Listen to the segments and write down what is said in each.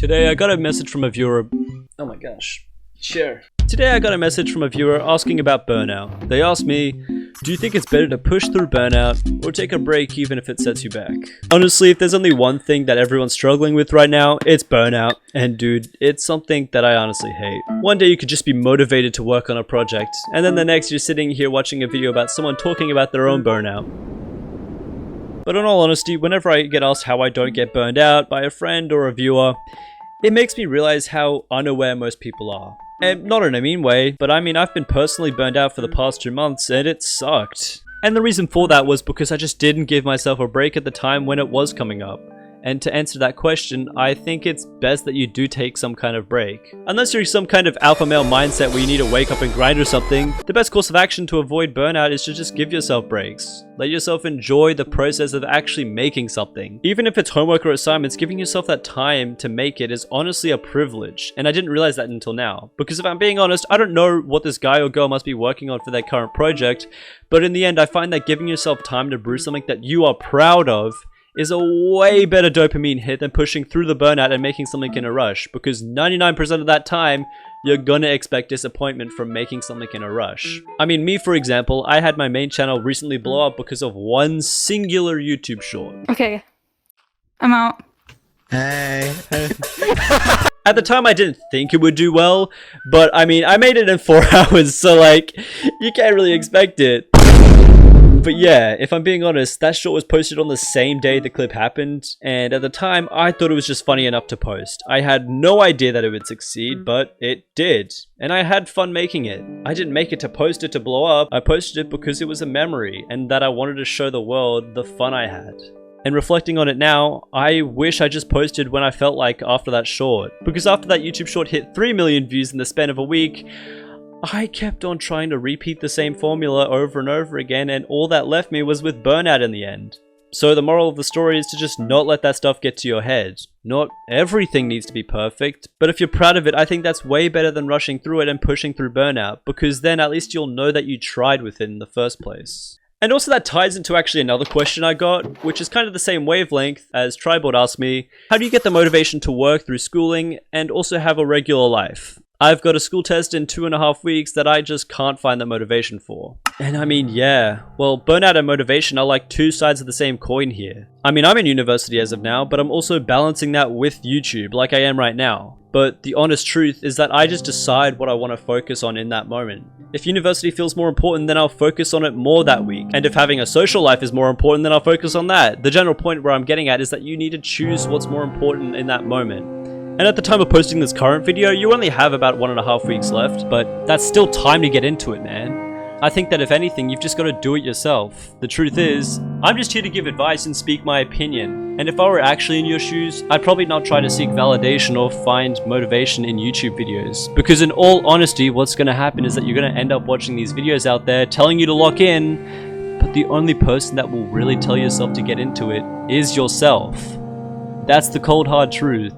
Today I got a message from a viewer. Oh my gosh. Sure. Today I got a message from a viewer asking about burnout. They asked me, do you think it's better to push through burnout or take a break even if it sets you back? Honestly, if there's only one thing that everyone's struggling with right now, it's burnout. And dude, it's something that I honestly hate. One day you could just be motivated to work on a project, and then the next you're sitting here watching a video about someone talking about their own burnout. But in all honesty, whenever I get asked how I don't get burned out by a friend or a viewer, it makes me realize how unaware most people are. And not in a mean way, but I mean I've been personally burned out for the past 2 months and it sucked. And the reason for that was because I just didn't give myself a break at the time when it was coming up. And to answer that question, I think it's best that you do take some kind of break. Unless you're some kind of alpha male mindset where you need to wake up and grind or something, the best course of action to avoid burnout is to just give yourself breaks. Let yourself enjoy the process of actually making something. Even if it's homework or assignments, giving yourself that time to make it is honestly a privilege. And I didn't realize that until now. Because if I'm being honest, I don't know what this guy or girl must be working on for their current project, but in the end I find that giving yourself time to brew something that you are proud of is a way better dopamine hit than pushing through the burnout and making something in a rush, because 99% of that time, you're gonna expect disappointment from making something in a rush. I mean, me for example, I had my main channel recently blow up because of one singular YouTube short. Okay, I'm out. Hey. At the time, I didn't think it would do well, but I mean, I made it in 4 hours, so like, you can't really expect it. But yeah, if I'm being honest, that short was posted on the same day the clip happened, and at the time, I thought it was just funny enough to post. I had no idea that it would succeed, but it did. And I had fun making it. I didn't make it to post it to blow up, I posted it because it was a memory, and that I wanted to show the world the fun I had. And reflecting on it now, I wish I just posted when I felt like after that short. Because after that YouTube short hit 3 million views in the span of a week, I kept on trying to repeat the same formula over and over again, and all that left me was with burnout in the end. So the moral of the story is to just not let that stuff get to your head. Not everything needs to be perfect, but if you're proud of it, I think that's way better than rushing through it and pushing through burnout, because then at least you'll know that you tried with it in the first place. And also that ties into actually another question I got, which is kind of the same wavelength as Tribored asked me, how do you get the motivation to work through schooling and also have a regular life? I've got a school test in 2.5 weeks that I just can't find the motivation for. And I mean, yeah, well, burnout and motivation are like two sides of the same coin here. I mean, I'm in university as of now, but I'm also balancing that with YouTube like I am right now. But the honest truth is that I just decide what I want to focus on in that moment. If university feels more important, then I'll focus on it more that week. And if having a social life is more important, then I'll focus on that. The general point where I'm getting at is that you need to choose what's more important in that moment. And at the time of posting this current video, you only have about 1.5 weeks left, but that's still time to get into it, man. I think that if anything, you've just got to do it yourself. The truth is, I'm just here to give advice and speak my opinion. And if I were actually in your shoes, I'd probably not try to seek validation or find motivation in YouTube videos. Because in all honesty, what's going to happen is that you're going to end up watching these videos out there telling you to lock in, but the only person that will really tell yourself to get into it is yourself. That's the cold hard truth.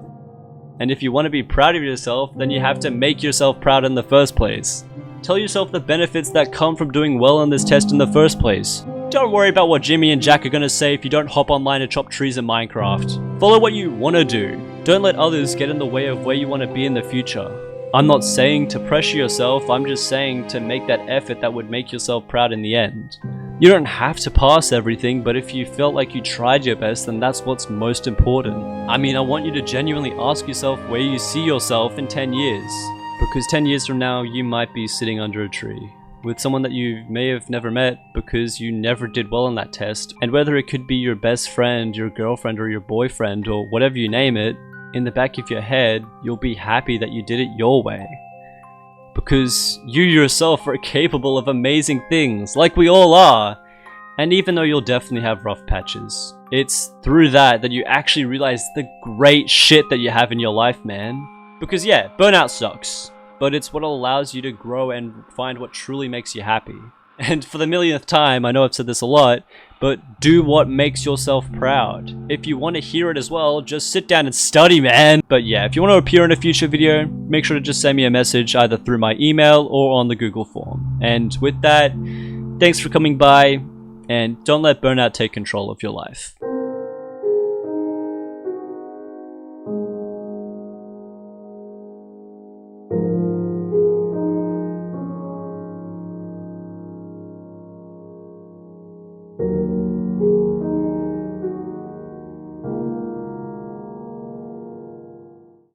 And if you want to be proud of yourself, then you have to make yourself proud in the first place. Tell yourself the benefits that come from doing well on this test in the first place. Don't worry about what Jimmy and Jack are gonna say if you don't hop online and chop trees in Minecraft. Follow what you want to do. Don't let others get in the way of where you want to be in the future. I'm not saying to pressure yourself, I'm just saying to make that effort that would make yourself proud in the end. You don't have to pass everything, but if you felt like you tried your best, then that's what's most important. I mean, I want you to genuinely ask yourself where you see yourself in 10 years. Because 10 years from now, you might be sitting under a tree with someone that you may have never met because you never did well on that test. And whether it could be your best friend, your girlfriend, or your boyfriend, or whatever you name it, in the back of your head, you'll be happy that you did it your way. Because you yourself are capable of amazing things, like we all are. And even though you'll definitely have rough patches, it's through that you actually realize the great shit that you have in your life, man. Because yeah, burnout sucks, but it's what allows you to grow and find what truly makes you happy. And for the millionth time, I know I've said this a lot, but do what makes yourself proud. If you want to hear it as well, just sit down and study, man. But yeah, if you want to appear in a future video, make sure to just send me a message either through my email or on the Google form. And with that, thanks for coming by, and don't let burnout take control of your life.